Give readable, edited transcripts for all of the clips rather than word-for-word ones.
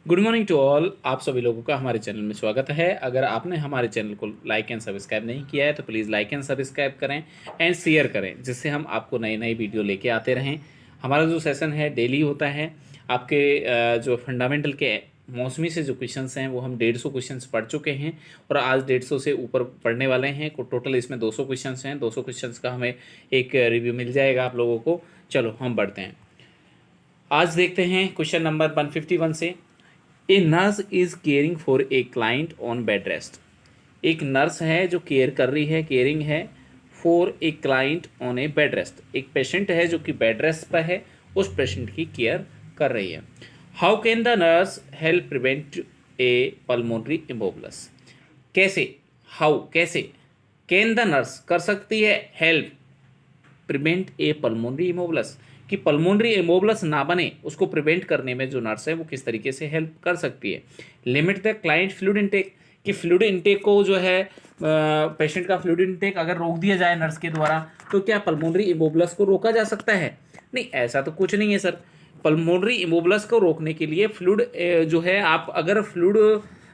Good morning to all. आप सभी लोगों का हमारे चैनल में स्वागत है। अगर आपने हमारे चैनल को लाइक एंड सब्सक्राइब नहीं किया है तो प्लीज़ लाइक एंड सब्सक्राइब करें एंड शेयर करें, जिससे हम आपको नई नई वीडियो लेके आते रहें। हमारा जो सेशन है डेली होता है। आपके जो फंडामेंटल के मौसमी से जो क्वेश्चंस हैं वो हम 150 क्वेश्चंस पढ़ चुके हैं और आज 150 से ऊपर पढ़ने वाले हैं। टोटल इसमें 200 क्वेश्चंस हैं। 200 क्वेश्चंस का हमें एक रिव्यू मिल जाएगा आप लोगों को। चलो हम बढ़ते हैं। आज देखते हैं क्वेश्चन नंबर 151 से। A nurse is caring for a client on bed rest. एक नर्स है जो केयर कर रही है, केयरिंग है for a client on A bed rest. एक पेशेंट है जो कि बेड रेस्ट पर है, उस पेशेंट की केयर कर रही है। How can the nurse help prevent a pulmonary embolus. कैसे, हाउ कैसे कैन द नर्स कर सकती है help prevent a pulmonary embolus, कि पल्मोनरी इमोबलस ना बने उसको प्रिवेंट करने में जो नर्स है वो किस तरीके से हेल्प कर सकती है। Limit the client fluid intake, कि फ्लूइड इनटेक को जो है पेशेंट का फ्लूइड इनटेक अगर रोक दिया जाए नर्स के द्वारा तो क्या पल्मोनरी इमोबलस को रोका जा सकता है? नहीं, ऐसा तो कुछ नहीं है सर। पल्मोनरी इमोबलस को रोकने के लिए फ्लूइड जो है, आप अगर फ्लूइड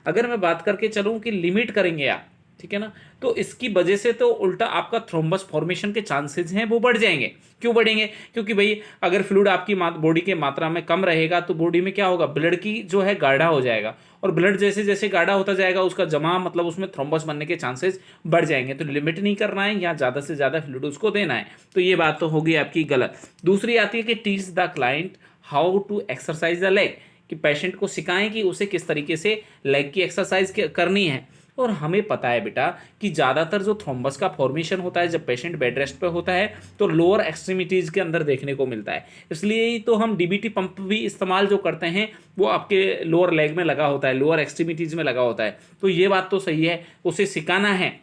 अगर मैं बात करके चलूँ कि लिमिट करेंगे आप, ठीक है ना, तो इसकी वजह से तो उल्टा आपका थ्रोम्बस फॉर्मेशन के चांसेस हैं वो बढ़ जाएंगे। क्यों बढ़ेंगे? क्योंकि भाई अगर फ्लूइड आपकी बॉडी के मात्रा में कम रहेगा तो बॉडी में क्या होगा, ब्लड की जो है गाढ़ा हो जाएगा, और ब्लड जैसे जैसे गाढ़ा होता जाएगा उसका जमा मतलब उसमें थ्रोम्बस बनने के चांसेस बढ़ जाएंगे। तो लिमिट नहीं करना है, यहाँ ज़्यादा से ज़्यादा फ्लूइड उसको देना है। तो ये बात तो होगी आपकी गलत। दूसरी आती है कि teach the client how to exercise the leg, कि पेशेंट को सिखाएं कि उसे किस तरीके से लेग की एक्सरसाइज करनी है। और हमें पता है बेटा कि ज़्यादातर जो थ्रोम्बस का फॉर्मेशन होता है जब पेशेंट बेड रेस्ट पे होता है तो लोअर एक्सट्रीमिटीज़ के अंदर देखने को मिलता है। इसलिए ही तो हम डीबीटी पंप भी इस्तेमाल जो करते हैं वो आपके लोअर लेग में लगा होता है, लोअर एक्सट्रीमिटीज़ में लगा होता है। तो ये बात तो सही है, उसे सिखाना है,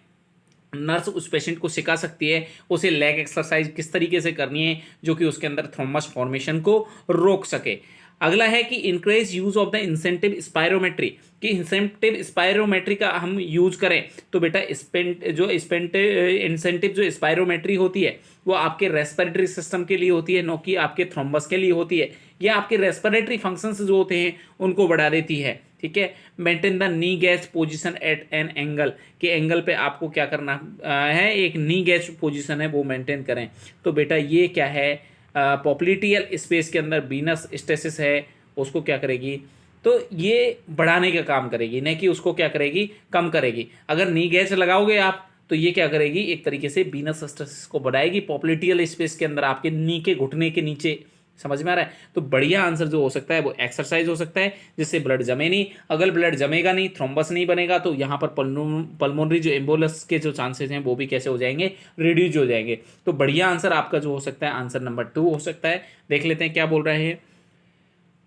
नर्स उस पेशेंट को सिखा सकती है उसे लेग एक्सरसाइज किस तरीके से करनी है जो कि उसके अंदर थ्रोम्बस फॉर्मेशन को रोक सके। अगला है कि increase use of the incentive spirometry, कि इंसेंटिव स्पायरोमेट्री का हम यूज करें तो बेटा इंसेंटिव जो स्पायरोमेट्री होती है वो आपके रेस्पिरेटरी सिस्टम के लिए होती है, न कि आपके थ्रोम्बस के लिए होती है। या आपके रेस्पिरेटरी फंक्शंस जो होते हैं उनको बढ़ा देती है, ठीक है। Maintain the knee gatch position at an angle, के एंगल पे आपको क्या करना है, एक नी गैज पोजीशन है वो मेंटेन करें। तो बेटा ये क्या है, पॉप्लिटियल स्पेस के अंदर वीनस स्टेसिस है उसको क्या करेगी, तो ये बढ़ाने का काम करेगी, न कि उसको क्या करेगी, कम करेगी। अगर नी गैज लगाओगे आप तो ये क्या करेगी, एक तरीके से वीनस स्टेसिस को बढ़ाएगी पॉप्लिटियल स्पेस के अंदर आपके नी के घुटने के नीचे। समझ में आ रहा है? तो बढ़िया आंसर जो हो सकता है वो एक्सरसाइज हो सकता है, जिससे ब्लड जमे नहीं। अगर ब्लड जमेगा नहीं, थ्रोम्बस नहीं बनेगा, तो यहाँ पर पल्मोनरी जो एम्बोलस के जो चांसेस हैं वो भी कैसे हो जाएंगे, रिड्यूज हो जाएंगे। तो बढ़िया आंसर आपका जो हो सकता है आंसर नंबर 2 हो सकता है। देख लेते हैं क्या बोल रहे हैं।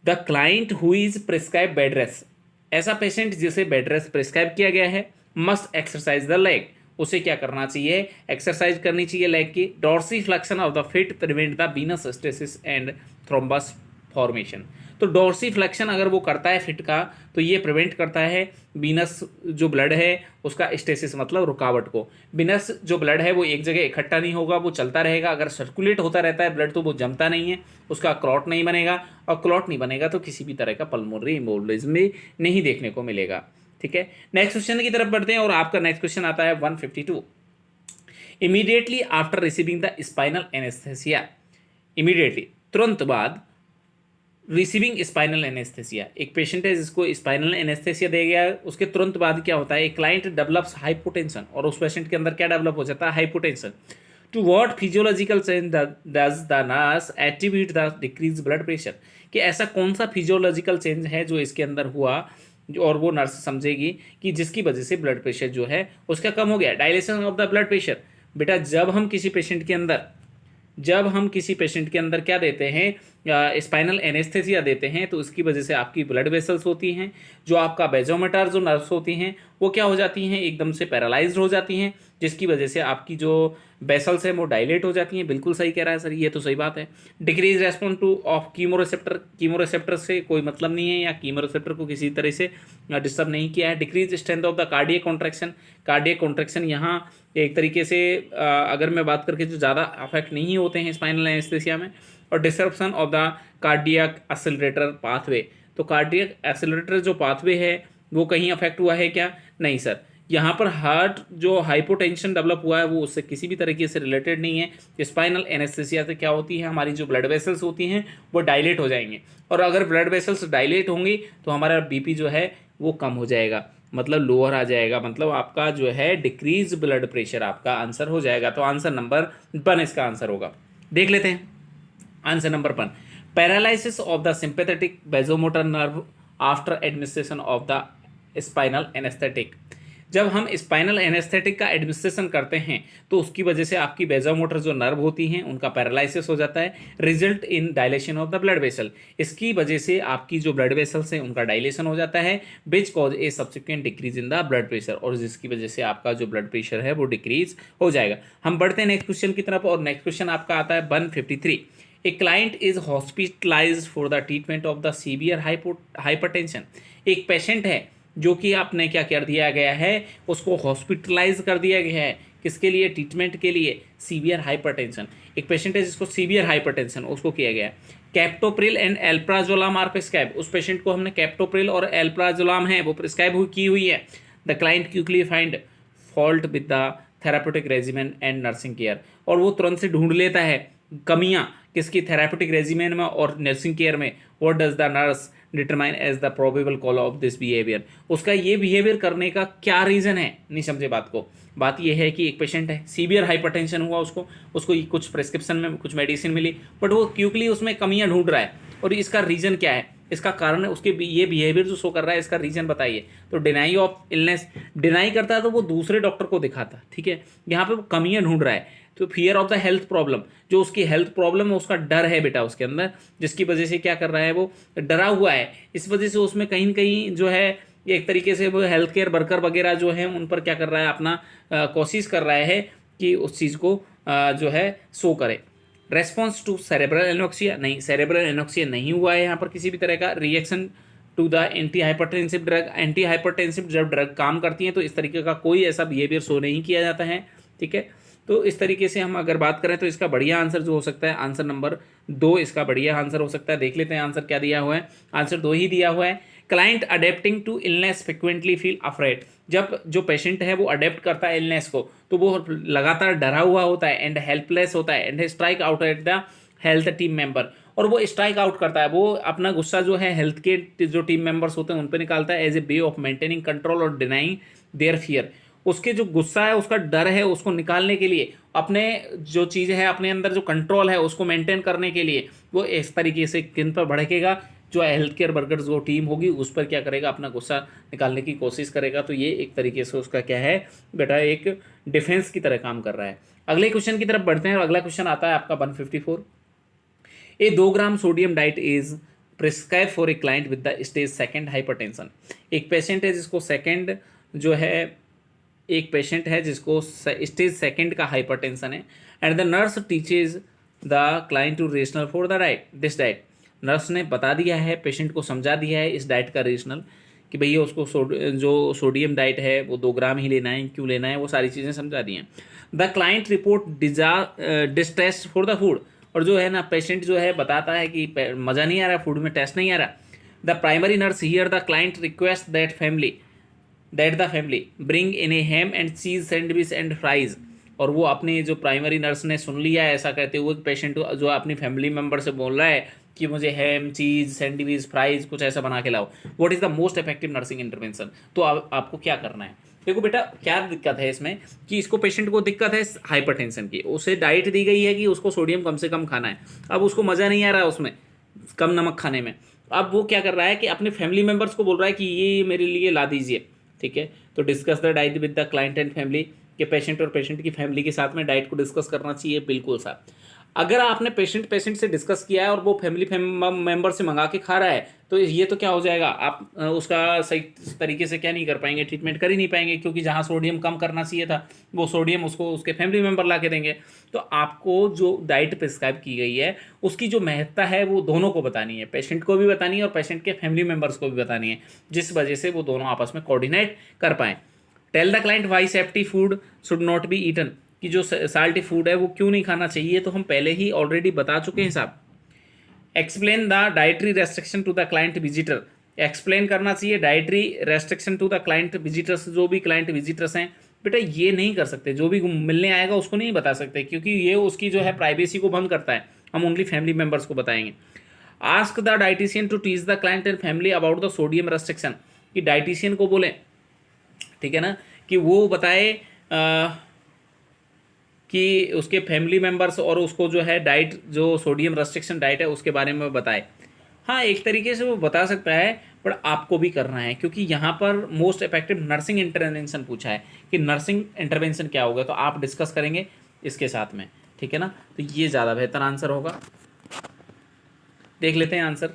The client who is prescribe bed rest, ऐसा पेशेंट जिसे बेड रेस्ट प्रिस्क्राइब किया गया है, मस्ट एक्सरसाइज द लेग, उसे क्या करना चाहिए, एक्सरसाइज करनी चाहिए लेग की। Dorsiflexion of the feet prevent the venous stasis and thrombus formation, तो डॉर्सी फ्लेक्शन अगर वो करता है फिट का तो ये प्रिवेंट करता है वीनस जो ब्लड है उसका स्टेसिस मतलब रुकावट को। वीनस जो ब्लड है वो एक जगह इकट्ठा नहीं होगा, वो चलता रहेगा। अगर सर्कुलेट होता रहता है ब्लड तो वो जमता नहीं है, उसका क्लॉट नहीं बनेगा, और क्लॉट नहीं बनेगा तो किसी भी तरह का पल्मोनरी एम्बोलिज्म भी नहीं देखने को मिलेगा, ठीक है। नेक्स्ट क्वेश्चन की तरफ बढ़ते हैं और आपका नेक्स्ट क्वेश्चन आता है 152। Immediately after receiving the spinal anaesthesia, immediately तुरंत बाद रिसीविंग स्पाइनल एनेस्थेसिया, एक पेशेंट है जिसको स्पाइनल एनेस्थेसिया दिया गया है, उसके तुरंत बाद क्या होता है, एक क्लाइंट डेवलप्स हाइपोटेंशन, और उस पेशेंट के अंदर क्या डेवलप हो जाता है, hypotension. To what physiological change does the nurse attribute the decrease blood pressure, कि ऐसा कौन सा फिजियोलॉजिकल चेंज है जो इसके अंदर हुआ और वो नर्स समझेगी कि जिसकी वजह से ब्लड प्रेशर जो है उसका कम हो गया। Dilation of the blood pressure, बेटा जब हम किसी पेशेंट के अंदर क्या देते हैं, स्पाइनल एनेस्थेसिया देते हैं, तो उसकी वजह से आपकी ब्लड वेसल्स होती हैं, जो आपका बेजोमेटर जो नर्व्स होती हैं वो क्या हो जाती हैं, एकदम से पैरालाइज्ड हो जाती हैं, जिसकी वजह से आपकी जो वेसल्स हैं वो डायलेट हो जाती हैं। बिल्कुल सही कह रहा है सर, ये तो सही बात है। डिक्रीज रेस्पॉन्स टू ऑफ कीमोरेसेप्टर, कीमोरेसेप्टर से कोई मतलब नहीं है या कीमोरेसेप्टर को किसी तरह से डिस्टर्ब नहीं किया है। Decrease strength of the cardiac contraction, cardiac contraction यहाँ एक तरीके से अगर मैं बात करके जो ज़्यादा अफेक्ट नहीं होते हैं स्पाइनल एनेस्थेसिया में। और disruption of the cardiac accelerator pathway, तो कार्डियक एक्सेलरेटर जो पाथवे है वो कहीं अफेक्ट हुआ है क्या? नहीं सर। यहाँ पर हार्ट जो हाइपोटेंशन डेवलप हुआ है वो उससे किसी भी तरीके से रिलेटेड नहीं है। स्पाइनल एनेस्थीसिया से क्या होती है, हमारी जो ब्लड वेसल्स होती हैं वो डायलेट हो जाएंगे, और अगर ब्लड वेसल्स डायलेट होंगी तो हमारा बीपी जो है वो कम हो जाएगा, मतलब लोअर आ जाएगा, मतलब आपका जो है डिक्रीज ब्लड प्रेशर आपका आंसर हो जाएगा। तो आंसर नंबर 1 इसका आंसर होगा। देख लेते हैं answer number 1, paralysis of the sympathetic vasomotor nerve after administration of the spinal anaesthetic. जब हम स्पाइनल एनेस्थेटिक का एडमिनिस्ट्रेशन करते हैं तो उसकी वजह से आपकी वेसोमोटर जो नर्व होती हैं उनका पैरालिसिस हो जाता है, result in dilation of the blood vessel. इसकी वजह से आपकी जो ब्लड वेसल्स हैं उनका डायलेशन हो जाता है, which cause A subsequent decrease in the blood pressure, और जिसकी वजह से आपका जो ब्लड प्रेशर है वो डिक्रीज हो जाएगा। हम बढ़ते हैं नेक्स्ट क्वेश्चन की तरफ, और नेक्स्ट क्वेश्चन आपका आता है 153। ए client is hospitalised for the treatment of the severe hypertension. एक पेशेंट है जो कि आपने क्या कर दिया गया है, उसको हॉस्पिटलाइज कर दिया गया है, किसके लिए? ट्रीटमेंट के लिए, सीवियर हाइपरटेंशन। एक पेशेंट है जिसको सीवियर हाइपरटेंशन, उसको किया गया है। कैप्टोप्रिल एंड एल्प्राजोलाम आर प्रिस्क्राइब, उस पेशेंट को हमने कैप्टोप्रिल और एल्प्राजोलाम है वो प्रिस्क्राइब की हुई है। The client quickly find fault with the therapeutic regimen and nursing care, और वो तुरंत से ढूंढ लेता है कमियां किसकी? थेरापेटिक रेजिमेन में और नर्सिंग केयर में। What does the nurse determine as the probable cause of this behaviour, उसका ये बिहेवियर करने का क्या रीजन है? नहीं समझे बात को। बात ये है कि एक पेशेंट है, सीवियर हाइपरटेंशन हुआ उसको कुछ प्रिस्क्रिप्शन में कुछ मेडिसिन मिली, बट वो क्विकली उसमें कमियां ढूंढ रहा है, और इसका रीजन क्या है? इसका कारण उसके ये बिहेवियर जो शो कर रहा है, इसका रीजन बताइए। तो डिनाई ऑफ इलनेस, डिनाई करता है तो वो दूसरे डॉक्टर को दिखाता, ठीक है। यहाँ पे वो कमियां ढूंढ रहा है। तो fear of the health problem, जो उसकी हेल्थ प्रॉब्लम है उसका डर है बेटा उसके अंदर, जिसकी वजह से क्या कर रहा है, वो डरा हुआ है। इस वजह से उसमें कहीं न कहीं जो है एक तरीके से वो हेल्थ केयर वर्कर वगैरह जो है उन पर क्या कर रहा है, अपना कोशिश कर रहा है कि उस चीज़ को जो है शो करे। रेस्पॉन्स टू सेरेब्रल एनोक्सिया, नहीं, सेरेब्रल एनोक्सिया नहीं हुआ है यहाँ पर किसी भी तरह का। Reaction to the antihypertensive drug, antihypertensive जब ड्रग काम करती है तो इस तरीके का कोई ऐसा बिहेवियर शो नहीं किया जाता है, ठीक है। तो इस तरीके से हम अगर बात करें तो इसका बढ़िया आंसर जो हो सकता है, आंसर नंबर 2 इसका बढ़िया आंसर हो सकता है। देख लेते हैं आंसर क्या दिया हुआ है, आंसर 2 ही दिया हुआ है। Client adapting to illness frequently feel afraid, जब जो पेशेंट है वो अडेप्ट करता है इलनेस को तो वो लगातार डरा हुआ होता है एंड हेल्पलेस होता है, and strike out at the health team member, और वो स्ट्राइक आउट करता है, वो अपना गुस्सा जो है हेल्थ के जो टीम मेंबर्स होते हैं उन पर निकालता है as a way of maintaining control और डिनाइंग देयर फियर। उसके जो गुस्सा है, उसका डर है, उसको निकालने के लिए, अपने जो चीज़ें हैं अपने अंदर जो कंट्रोल है उसको मेंटेन करने के लिए वो इस तरीके से किन पर भड़केगा, जो हेल्थ केयर वर्कर्स जो टीम होगी उस पर क्या करेगा, अपना गुस्सा निकालने की कोशिश करेगा। तो ये एक तरीके से उसका क्या है बेटा, एक डिफेंस की तरह काम कर रहा है। अगले क्वेश्चन की तरफ बढ़ते हैं, और अगला क्वेश्चन आता है आपका 154। ए 2 gram sodium diet is prescribe for a client with the stage 2 hypertension. एक पेशेंट है जिसको एक पेशेंट है जिसको स्टेज 2 का हाइपरटेंशन है, and the nurse teaches the client to rational for the this diet. Nurse ने बता दिया है, पेशेंट को समझा दिया है इस डाइट का रेशनल, कि भैया उसको जो सोडियम डाइट है वो 2 ग्राम ही लेना है, क्यों लेना है, वो सारी चीज़ें समझा दी हैं। The client report distress for the food, और जो है ना पेशेंट जो है बताता है कि मज़ा नहीं आ रहा, फूड में टेस्ट नहीं आ रहा। The primary nurse here the client request that the family bring in A ham and cheese sandwich and fries, और वो अपने जो प्राइमरी नर्स ने सुन लिया है ऐसा कहते हुए पेशेंट जो अपनी फैमिली मेंबर से बोल रहा है कि मुझे हैम, चीज, सैंडविच, फ्राइज कुछ ऐसा बना के लाओ। What is the most effective nursing intervention. तो आपको क्या करना है, देखो बेटा क्या दिक्कत है इसमें, कि इसको पेशेंट को दिक्कत है हाइपरटेंशन की, उसे डाइट दी गई है कि उसको सोडियम कम से कम खाना है, अब उसको मज़ा नहीं आ रहा है उसमें कम नमक खाने में। अब वो क्या कर रहा है कि अपने फैमिली मेम्बर्स को बोल रहा है कि ये मेरे लिए ला दीजिए, ठीक है। तो discuss the diet with the client and family, के पेशेंट और पेशेंट की फैमिली के साथ में डाइट को डिस्कस करना चाहिए, बिल्कुल साहब। अगर आपने पेशेंट से डिस्कस किया है और वो फैमिली मेंबर से मंगा के खा रहा है तो ये तो क्या हो जाएगा, आप उसका सही तरीके से क्या नहीं कर पाएंगे, ट्रीटमेंट कर ही नहीं पाएंगे, क्योंकि जहाँ सोडियम कम करना चाहिए था वो सोडियम उसको उसके फैमिली मेंबर ला के देंगे। तो आपको जो डाइट प्रिस्क्राइब की गई है उसकी जो महत्ता है वो दोनों को बतानी है, पेशेंट को भी बतानी है और पेशेंट के फैमिली मेम्बर्स को भी बतानी है, जिस वजह से वो दोनों आपस में कोऑर्डिनेट कर पाएँ। Tell the client why safety food should not be eaten, कि जो साल्टी फूड है वो क्यों नहीं खाना चाहिए, तो हम पहले ही ऑलरेडी बता चुके हैं साहब। Explain the dietary restriction to the client visitor, explain करना चाहिए dietary restriction to the client visitors, जो भी क्लाइंट विजिटर्स हैं बेटा ये नहीं कर सकते, जो भी मिलने आएगा उसको नहीं बता सकते क्योंकि ये उसकी जो है प्राइवेसी को भंग करता है, हम ओनली फैमिली मेम्बर्स को बताएंगे। Ask the dietitian to teach the client and family about the sodium restriction, कि डाइटिशियन को बोले, ठीक है ना, कि वो बताए कि उसके फैमिली मेम्बर्स और उसको जो है डाइट, जो सोडियम रेस्ट्रिक्शन डाइट है उसके बारे में बताए। हाँ एक तरीके से वो बता सकता है, पर आपको भी करना है क्योंकि यहाँ पर मोस्ट इफेक्टिव नर्सिंग इंटरवेंशन पूछा है कि नर्सिंग इंटरवेंशन क्या होगा, तो आप डिस्कस करेंगे इसके साथ में, ठीक है ना। तो ये ज़्यादा बेहतर आंसर होगा। देख लेते हैं आंसर,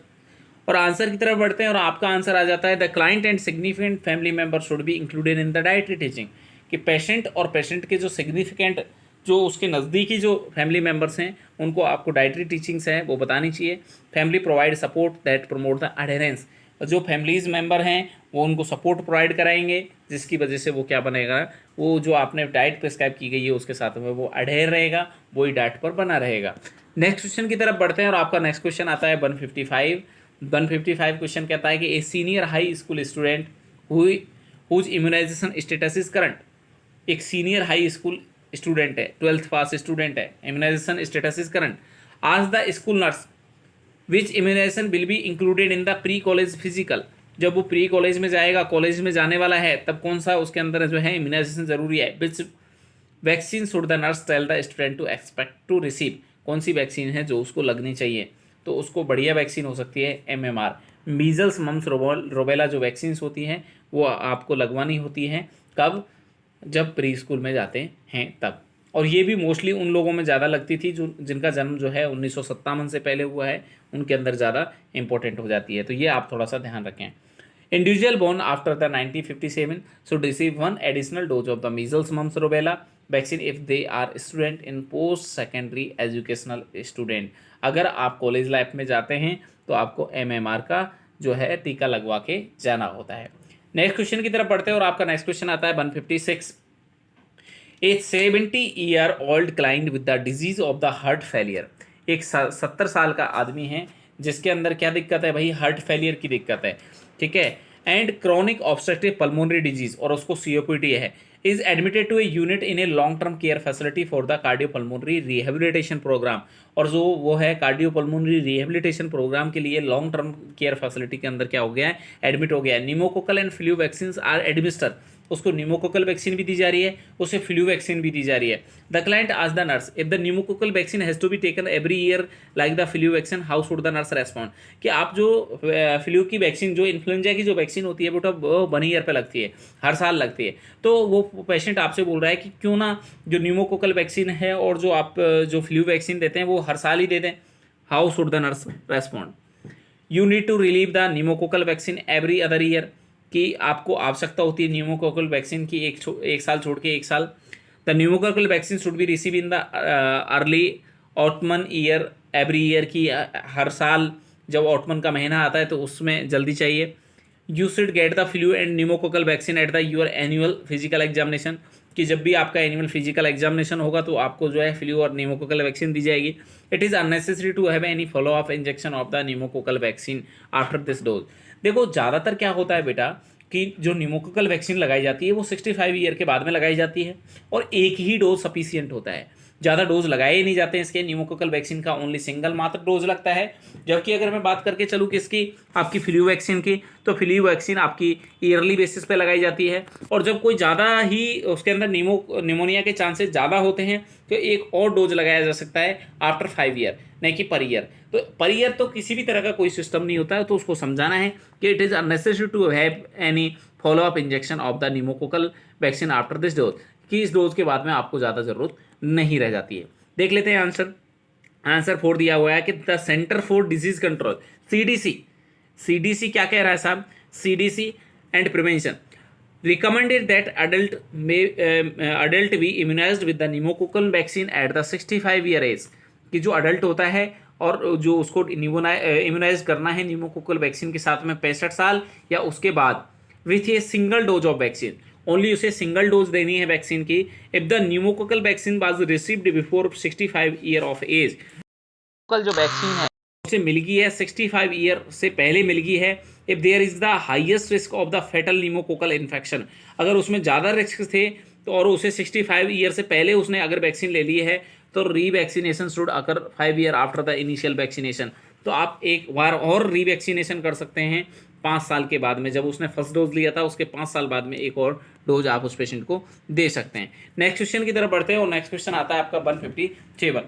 और आंसर की तरफ बढ़ते हैं और आपका आंसर आ जाता है the client and significant family member should be included in the dietary teaching, कि पेशेंट और पेशेंट के जो सिग्निफिकेंट, जो उसके नज़दीकी जो फैमिली मेंबर्स हैं उनको आपको डाइटरी टीचिंग्स हैं वो बतानी चाहिए। Family provide support that promote the adherence, जो फैमिलीज मेंबर हैं वो उनको सपोर्ट प्रोवाइड कराएंगे जिसकी वजह से वो क्या बनेगा, वो जो आपने डाइट प्रिस्क्राइब की गई है उसके साथ में वो अडेयर रहेगा, वही डाइट पर बना रहेगा। नेक्स्ट क्वेश्चन की तरफ बढ़ते हैं और आपका नेक्स्ट क्वेश्चन आता है 155 क्वेश्चन कहता है कि a senior high school student whose immunization status is current, एक सीनियर हाई स्कूल स्टूडेंट है, 12th पास स्टूडेंट है, इम्यूनाइजेशन स्टेटस इज करंट, आज the school nurse which immunization will be included in the pre college physical, जब वो pre college में जाएगा, college में जाने वाला है, तब कौन सा उसके अंदर जो है इम्यूनाइजेशन जरूरी है। Which vaccine should the nurse tell the student to expect to receive, कौन सी वैक्सीन है जो उसको लगनी चाहिए, तो उसको बढ़िया वैक्सीन हो सकती है MMR, मीजल्स मम्स रोबेला जो वैक्सीन होती हैं वो आपको लगवानी होती हैं कब, जब प्री स्कूल में जाते हैं तब, और ये भी मोस्टली उन लोगों में ज़्यादा लगती थी जो जिनका जन्म जो है 1957 से पहले हुआ है, उनके अंदर ज़्यादा इंपॉर्टेंट हो जाती है, तो ये आप थोड़ा सा ध्यान रखें। Individual born after the 1957 should receive 1 additional dose of the measles mumps rubella vaccine if they are student in post secondary educational student, अगर आप कॉलेज लाइफ में जाते हैं तो आपको MMR का जो है टीका लगवा के जाना होता है। नेक्स्ट क्वेश्चन की तरफ बढ़ते हैं और आपका नेक्स्ट क्वेश्चन आता है 156, ए 70-year-old client with the disease of the heart failure, एक 70 साल का आदमी है जिसके अंदर क्या दिक्कत है भाई, हार्ट फेलियर की दिक्कत है, ठीक है, and chronic obstructive pulmonary disease, और उसको COPD है, is admitted to a unit in a long term care facility for the cardiopulmonary rehabilitation program, और जो वो है कार्डियोपल्मोनरी रिहेबिलिटेशन प्रोग्राम के लिए लॉन्ग टर्म केयर फैसिलिटी के अंदर क्या हो गया है, एडमिट हो गया है। Pneumococcal and flu vaccine are administer, उसको निमोकोकल वैक्सीन भी दी जा रही है, उसे फ्लू वैक्सीन भी दी जा रही है। द क्लाइंट आज the nurse if the pneumococcal vaccine has to be taken every year like the flu vaccine how should the nurse respond, कि आप जो फ्लू की वैक्सीन, जो इन्फ्लुएंजा की जो वैक्सीन होती है बेटा वो 1 ईयर पे लगती है, हर साल लगती है, तो वो पेशेंट आपसे बोल रहा है कि क्यों ना जो निमोकोकल वैक्सीन है और जो आप जो फ्लू वैक्सीन देते हैं वो हर साल ही दे दें, how should the nurse respond. You need to receive the pneumococcal vaccine every other year, कि आपको आवश्यकता होती है निमोकोकल वैक्सीन की एक साल छोड़ के एक साल। The pneumococcal vaccine should be receive in the early ottoman year every year, की हर साल जब ऑटमन का महीना आता है तो उसमें जल्दी चाहिए। You should get the flu and pneumococcal vaccine at the your annual physical examination, कि जब भी आपका एनुअल फिजिकल एग्जामिनेशन होगा तो आपको जो है फ्लू और निमोकोकल वैक्सीन दी जाएगी। It is unnecessary to have any follow up injection of the pneumococcal vaccine after this dose. देखो ज़्यादातर क्या होता है बेटा कि जो निमोकोकल वैक्सीन लगाई जाती है वो 65 ईयर के बाद में लगाई जाती है और एक ही डोज सफिशियंट होता है, ज़्यादा डोज लगाए ही नहीं जाते हैं इसके। निमोकोकल वैक्सीन का ओनली सिंगल मात्र डोज लगता है। जबकि अगर मैं बात करके चलूँ किसकी, आपकी फ्लू वैक्सीन की, तो फ्लू वैक्सीन आपकी ईयरली बेसिस पे लगाई जाती है, और जब कोई ज़्यादा ही उसके अंदर निमोनिया के चांसेस ज़्यादा होते हैं तो एक और डोज लगाया जा सकता है आफ्टर 5 ईयर, नहीं कि पर ईयर। तो पर ईयर तो किसी भी तरह का कोई सिस्टम नहीं होता है, तो उसको समझाना है कि it is unnecessary to have any follow up injection of the pneumococcal vaccine after this dose, कि इस डोज के बाद में आपको ज़्यादा ज़रूरत नहीं रह जाती है। देख लेते हैं आंसर। आंसर 4 दिया हुआ है कि the centre for disease control CDC क्या कह रहा है साहब, CDC and prevention recommended that adult be immunized with the pneumococcal vaccine at the 65 year age, कि जो अडल्ट होता है और जो उसको इम्यूनाइज करना है न्यूमोकोकल वैक्सीन के साथ में 65 साल या उसके बाद, with a single dose of vaccine, only उसे सिंगल डोज देनी है वैक्सीन की। If the pneumococcal vaccine was received before 65 year of age, कल जो वैक्सीन है से मिल गई है 65 ईयर से पहले मिल गई है, if there is the highest risk of the fatal pneumococcal infection, अगर उसमें ज़्यादा रिस्क थे तो और उसे 65 ईयर से पहले उसने अगर वैक्सीन ले ली है तो revaccination should occur 5 year after the initial vaccination. तो आप एक बार और रीवैक्सीनेशन कर सकते हैं 5 साल के बाद में, जब उसने फर्स्ट डोज लिया था उसके 5 साल बाद में एक और डोज आप उस पेशेंट को दे सकते हैं। नेक्स्ट क्वेश्चन की तरफ बढ़ते हैं और नेक्स्ट क्वेश्चन आता है आपका 157।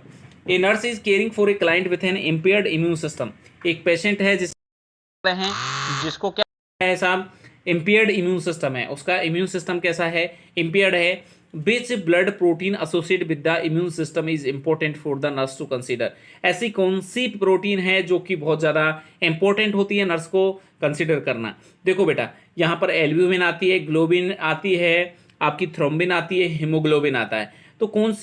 A nurse is caring for a client with an impaired immune system, एक पेशेंट है जिसको क्या है साहब, इम्पेयर्ड इम्यून सिस्टम है, उसका इम्यून सिस्टम कैसा है, इम्पेयर्ड है। Which blood protein associate with the immune system is important for the nurse to consider, ऐसी कौन सी प्रोटीन है जो कि बहुत ज़्यादा इंपॉर्टेंट होती है नर्स को कंसीडर करना। देखो बेटा, यहाँ पर एल्ब्यूमिन आती है, ग्लोबिन आती है, आपकी थ्रोम्बिन आती है, हीमोग्लोबिन आता है। तो कौन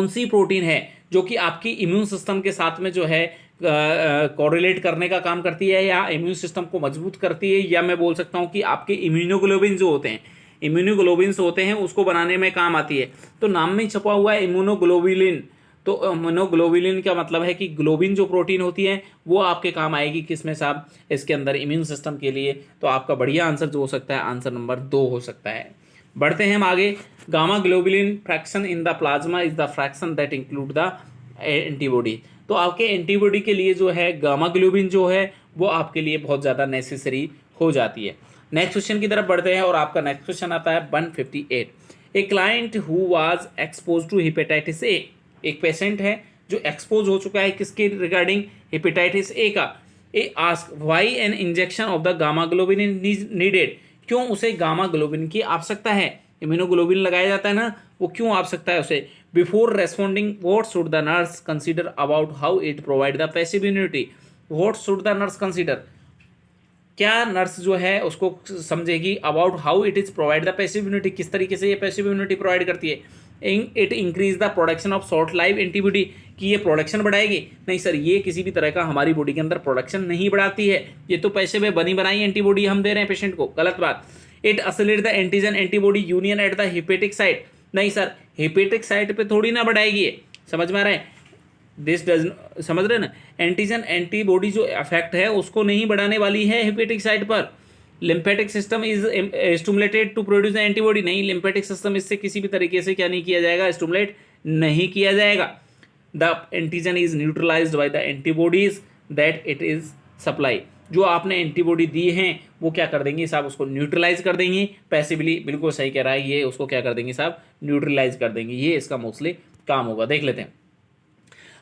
सी प्रोटीन है जो कि आपकी इम्यून सिस्टम के साथ में जो है कोरिलेट करने का काम करती है या इम्यून सिस्टम को मजबूत करती है, या मैं बोल सकता हूँ कि आपके इम्यूनोग्लोबिन जो होते हैं, इम्यूनोग्लोबिन्स होते हैं, उसको बनाने में काम आती है। तो नाम में छपा हुआ है इम्यूनोग्लोबुलिन, तो इम्यूनोग्लोबुलिन का मतलब है कि ग्लोबिन जो प्रोटीन होती है वो आपके काम आएगी किसमें साहब, इसके अंदर इम्यून सिस्टम के लिए। तो आपका बढ़िया आंसर जो हो सकता है आंसर नंबर 2 हो सकता है। बढ़ते हैं हम आगे। Gamma globulin fraction in the plasma is the fraction that include the antibody, तो आपके एंटीबॉडी के लिए जो है गामा ग्लोबिन जो है वो आपके लिए बहुत ज़्यादा नेसेसरी हो जाती है। नेक्स्ट क्वेश्चन की तरफ बढ़ते हैं और आपका नेक्स्ट क्वेश्चन आता है 158। A client who was expose to hepatitis A, एक पेशेंट है जो एक्सपोज हो चुका है किसके रिगार्डिंग, हेपेटाइटिस ए का। A ask why an injection of the gamma globulin is needed, क्यों उसे गामा ग्लोबिन की आवश्यकता है, इम्यूनोग्लोबिन लगाया जाता है ना, वो क्यों आवश्यकता है उसे। Before responding what should the nurse consider about how it provide the passive immunity, what should the nurse consider, क्या नर्स जो है उसको समझेगी about how it is provide the passive immunity, किस तरीके से ये पैसिव इम्यूनिटी प्रोवाइड करती है। It increase the production of short life antibody, कि ये प्रोडक्शन बढ़ाएगी, नहीं सर ये किसी भी तरह का हमारी बॉडी के अंदर प्रोडक्शन नहीं बढ़ाती है, ये तो पैसे में बनी बनाई एंटीबॉडी हम दे रहे हैं पेशेंट को, गलत बात। It isolate the antigen antibody union at the hepatic site, नहीं सर हेपेटिक साइट पे थोड़ी ना बढ़ाएगी, समझ में आ रहा है, दिस डज, समझ रहे ना, एंटीजन एंटीबॉडी जो इफेक्ट है उसको नहीं बढ़ाने वाली है हेपेटिक साइट पर। Lymphatic system is stimulated to produce the antibody, नहीं लिम्फेटिक सिस्टम इससे किसी भी तरीके से क्या नहीं किया जाएगा, स्टिमुलेट नहीं किया जाएगा। The antigen is neutralised by the antibodies that it is supply, जो आपने एंटीबॉडी दी हैं वो क्या कर देंगे साहब, उसको न्यूट्रलाइज कर देंगे पैसिवली, बिल्कुल सही कह रहा है ये, उसको क्या कर देंगे साहब, न्यूट्रलाइज कर देंगे, ये इसका मोस्टली काम होगा। देख लेते हैं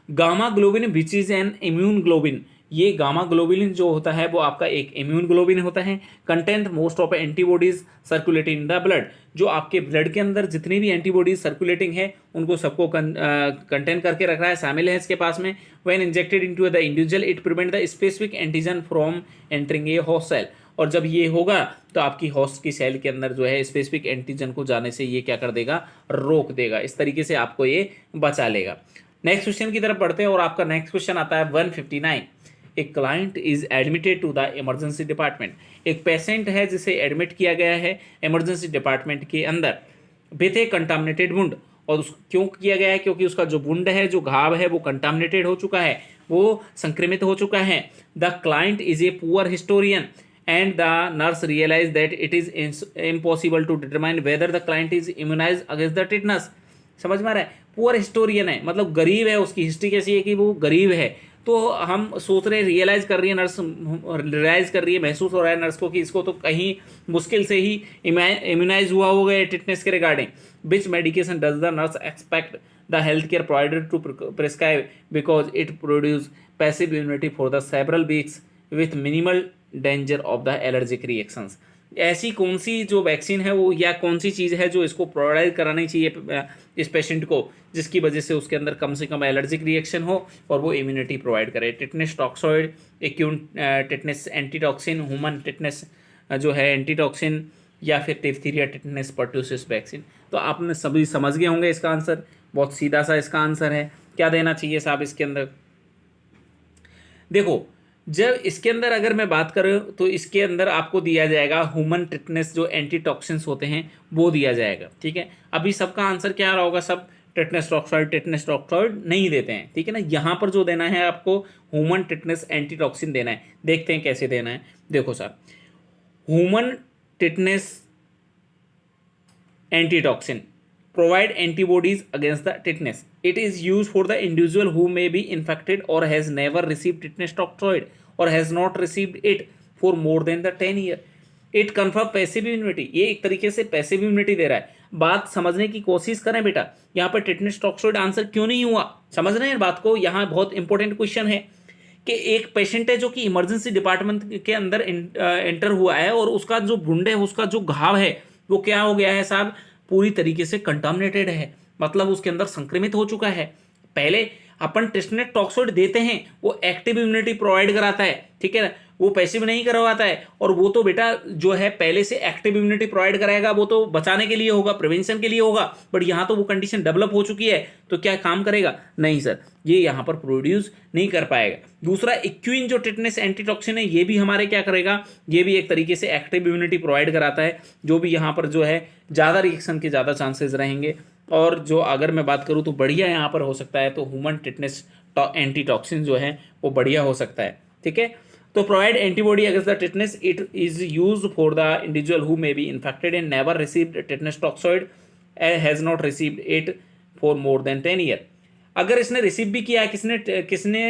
gamma globin which is an immune globin, ये गामा ग्लोबिन जो होता है वो आपका एक इम्यून ग्लोबिन होता है। Content most of antibodies circulating in the blood, जो आपके ब्लड के अंदर जितनी भी एंटीबॉडीज सर्कुलेटिंग है उनको सबको कंटेन करके रख रहा है, शामिल है इसके पास में। When injected into the individual it prevent the specific antigen from entering a host cell, और जब ये होगा तो आपकी होस्ट की सेल के अंदर जो है स्पेसिफिक एंटीजन को जाने से ये क्या कर देगा, रोक देगा, इस तरीके से आपको ये बचा लेगा। नेक्स्ट क्वेश्चन की तरफ बढ़ते हैं और आपका नेक्स्ट क्वेश्चन आता है 159। A client is admitted to the emergency department, एक पेशेंट है जिसे एडमिट किया गया है इमरजेंसी डिपार्टमेंट के अंदर विथ ए कंटामिनेटेड वुंड, और क्यों किया गया है, क्योंकि उसका जो वुंड है, जो घाव है वो कंटामिनेटेड हो चुका है, वो संक्रमित हो चुका है। The client is a poor historian and the nurse realized that it is impossible to determine whether the client is immunized against the tetanus, समझ में आ रहा है, पुअर हिस्टोरियन है मतलब गरीब है, उसकी हिस्ट्री कैसी है कि वो गरीब है, तो हम सोच रहे हैं, रियलाइज कर रही है नर्स, रियलाइज कर रही है, महसूस हो रहा है नर्स को कि इसको तो कहीं मुश्किल से ही इम्यूनाइज हुआ होगा टिटनेस के regarding. Which medication does the nurse expect the health care provider to prescribe because it produce passive immunity for the several weeks with minimal danger of the allergic reactions, ऐसी कौन सी जो vaccine है वो या कौन सी चीज़ है जो इसको प्रोवाइड करानी चाहिए इस पेशेंट को, जिसकी वजह से उसके अंदर कम से कम एलर्जिक रिएक्शन हो और वो इम्यूनिटी प्रोवाइड करे। Tetanus toxoid, acute tetanus antitoxin, human tetanus जो है एंटीटॉक्सिन, या फिर डिप्थीरिया टिटनेस पर्ट्यूसिस वैक्सीन। तो आपने सभी समझ गए होंगे इसका आंसर, बहुत सीधा सा इसका आंसर है। क्या देना चाहिए साहब इसके अंदर, देखो जब इसके अंदर अगर मैं बात करूं तो इसके अंदर आपको दिया जाएगा ह्यूमन टिटनेस जो एंटीटॉक्सिन्स होते हैं वो दिया जाएगा, ठीक है। अभी सबका आंसर क्या आ रहा होगा, सब टेटनस टॉक्सॉइड नहीं देते हैं, ठीक है ना। यहाँ पर जो देना है आपको ह्यूमन टेटनस एंटीटॉक्सिन देना है। देखते हैं कैसे देना है। देखो sir, human tetanus antitoxin provide antibodies against the tetanus. It is used for the individual who may be infected or has never received tetanus toxoid or has not received it for more than the 10 year. It confirm passive immunity. ये एक तरीके से passive immunity दे रहा है। बात समझने की कोशिश करें बेटा, यहाँ पर टेटनस टॉक्सोइड आंसर क्यों नहीं हुआ, समझ रहे हैं बात को। यहाँ बहुत इंपॉर्टेंट क्वेश्चन है कि एक पेशेंट है जो कि इमरजेंसी डिपार्टमेंट के अंदर एंटर हुआ है और उसका जो वुंड है, उसका जो घाव है वो क्या हो गया है साहब, पूरी तरीके से कंटामिनेटेड है, मतलब उसके अंदर संक्रमित हो चुका है। पहले अपन टेटनस टॉक्सोइड देते हैं, वो एक्टिव इम्यूनिटी प्रोवाइड कराता है, ठीक है ना, वो पैसिव नहीं करवाता है। और वो तो बेटा जो है पहले से एक्टिव इम्यूनिटी प्रोवाइड कराएगा, वो तो बचाने के लिए होगा, प्रिवेंशन के लिए होगा। बट यहाँ तो वो कंडीशन डेवलप हो चुकी है, तो क्या काम करेगा, नहीं सर, ये यहाँ पर प्रोड्यूस नहीं कर पाएगा। दूसरा, इक्विन जो टेटनस एंटीटॉक्सिन है, ये भी हमारे क्या करेगा, ये भी एक तरीके से एक्टिव इम्यूनिटी प्रोवाइड कराता है, जो भी यहाँ पर जो है ज़्यादा रिएक्शन के ज़्यादा चांसेस रहेंगे। और जो अगर मैं बात करूँ तो बढ़िया यहाँ पर हो सकता है, तो ह्यूमन टेटनस एंटीटॉक्सिन जो है वो बढ़िया हो सकता है, ठीक है। तो provide antibody against the tetanus, it is used for the individual who may be infected and never received tetanus toxoid has not received it for more than 10 year. अगर इसने रिसीव भी किया है, किसने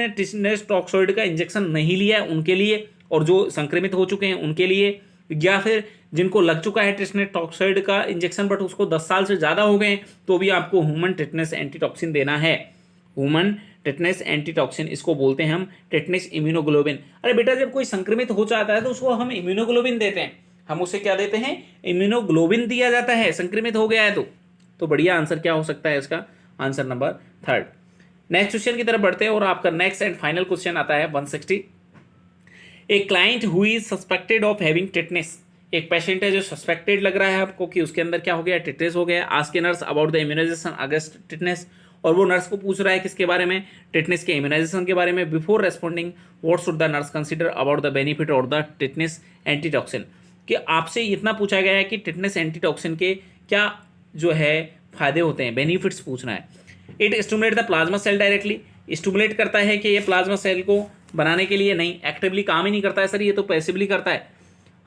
टेटनस टॉक्सॉइड का injection नहीं लिया है उनके लिए, और जो संक्रमित हो चुके हैं उनके लिए, या फिर जिनको लग चुका है टेटनस टॉक्सॉइड का इंजेक्शन बट उसको 10 साल से ज़्यादा हो गए, तो भी आपको ह्यूमन टेटनस एंटीटॉक्सिन देना है। ह्यूमन टेटनस एंटीटॉक्सिन, इसको बोलते हैं हम टेटनस इम्यूनोग्लोबिन। अरे बेटा, जब कोई संक्रमित हो जाता है तो उसको हम इम्यूनोग्लोबिन देते हैं, हम उसे क्या देते हैं, इम्यूनोग्लोबिन दिया जाता है, संक्रमित हो गया है तो बढ़िया आंसर क्या हो सकता है इसका, आंसर नंबर 3। नेक्स्ट क्वेश्चन की तरफ बढ़ते हैं और आपका नेक्स्ट एंड फाइनल क्वेश्चन आता है 160। ए client who is suspected of having tetanus, एक पेशेंट है जो सस्पेक्टेड लग रहा है आपको कि उसके अंदर क्या हो गया, टेटनस हो गया। Ask a nurse about the immunization against tetanus, और वो नर्स को पूछ रहा है किसके बारे में, टेटनस के इम्यूनाइजेशन के बारे में। Before responding what should the nurse consider about the benefit of the tetanus antitoxin, कि आपसे इतना पूछा गया है कि टेटनस एंटीटॉक्सिन के क्या जो है फायदे होते हैं, बेनिफिट्स पूछना है। It stimulate the plasma cell directly, stimulate करता है कि ये प्लाज्मा सेल को बनाने के लिए, नहीं, एक्टिवली काम ही नहीं करता है सर, ये तो पैसिवली करता है।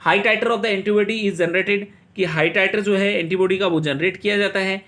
High titre of the antibody is generated, कि हाई टाइटर जो है एंटीबॉडी का वो जनरेट किया जाता है,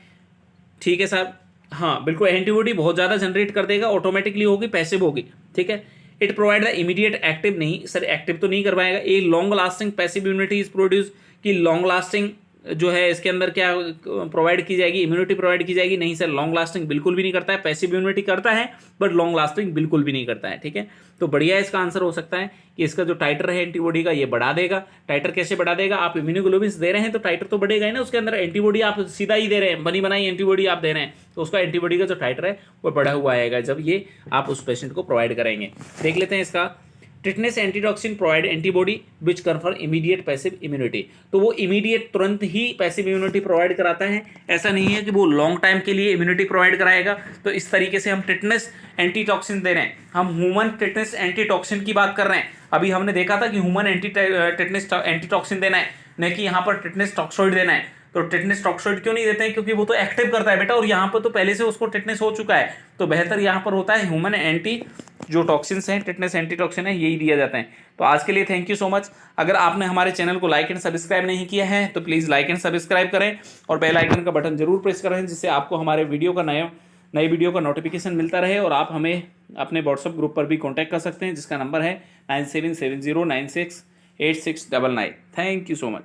ठीक है साहब, हाँ बिल्कुल, एंटीबॉडी बहुत ज़्यादा जनरेट कर देगा, ऑटोमेटिकली होगी, पैसिव होगी, ठीक है। It provide the immediate active, नहीं सर एक्टिव तो नहीं कर पाएगा। A long lasting passive immunity is produce, कि लॉन्ग लास्टिंग जो है इसके अंदर क्या प्रोवाइड की जाएगी, इम्यूनिटी प्रोवाइड की जाएगी, नहीं सर लॉन्ग लास्टिंग बिल्कुल भी नहीं करता है, पैसिव इम्यूनिटी करता है बट लॉन्ग लास्टिंग बिल्कुल भी नहीं करता है, ठीक है। तो बढ़िया इसका आंसर हो सकता है कि इसका जो टाइटर है एंटीबॉडी का ये बढ़ा देगा। टाइटर कैसे बढ़ा देगा, आप इम्यूनोग्लोबिन दे रहे हैं तो टाइटर तो बढ़ेगा ही ना, उसके अंदर एंटीबॉडी आप सीधा ही दे रहे हैं, बनी बनाई एंटीबॉडी आप दे रहे हैं, तो उसका एंटीबॉडी का जो टाइटर है वो बढ़ा हुआ आएगा जब ये आप उस पेशेंट को प्रोवाइड करेंगे। देख लेते हैं इसका, टेटनस एंटीटॉक्सिन प्रोवाइड एंटीबॉडी विच कन्फर इमीडिएट पैसिव इम्यूनिटी, तो वो इमीडिएट तुरंत ही पैसिव इम्यूनिटी प्रोवाइड कराता है, ऐसा नहीं है कि वो लॉन्ग टाइम के लिए इम्यूनिटी प्रोवाइड कराएगा। तो इस तरीके से हम टेटनस एंटीटॉक्सिन दे रहे हैं, हम ह्यूमन टेटनस एंटीटॉक्सिन की बात कर रहे हैं। अभी हमने देखा था कि ह्यूमन टेटनस एंटीटॉक्सिन देना है, न कि यहाँ पर टेटनस टॉक्सॉइड देना है। तो टेटनस टॉक्सॉइड क्यों नहीं देते हैं, क्योंकि वो तो एक्टिव करता है बेटा, और यहाँ पर तो पहले से उसको टेटनस हो चुका है, तो बेहतर यहाँ पर होता है ह्यूमन एंटी जो टॉक्सिन्स हैं, टेटनस एंटीटॉक्सिन है, यही दिया जाता है। तो आज के लिए थैंक यू सो मच। अगर आपने हमारे चैनल को लाइक एंड सब्सक्राइब नहीं किया है तो प्लीज़ लाइक एंड सब्सक्राइब करें और बेल आइकन का बटन जरूर प्रेस करें, जिससे आपको हमारे वीडियो का नए वीडियो का नोटिफिकेशन मिलता रहे। और आप हमें अपने व्हाट्सएप ग्रुप पर भी कॉन्टैक्ट कर सकते हैं, जिसका नंबर है 9770968699। Thank you so much.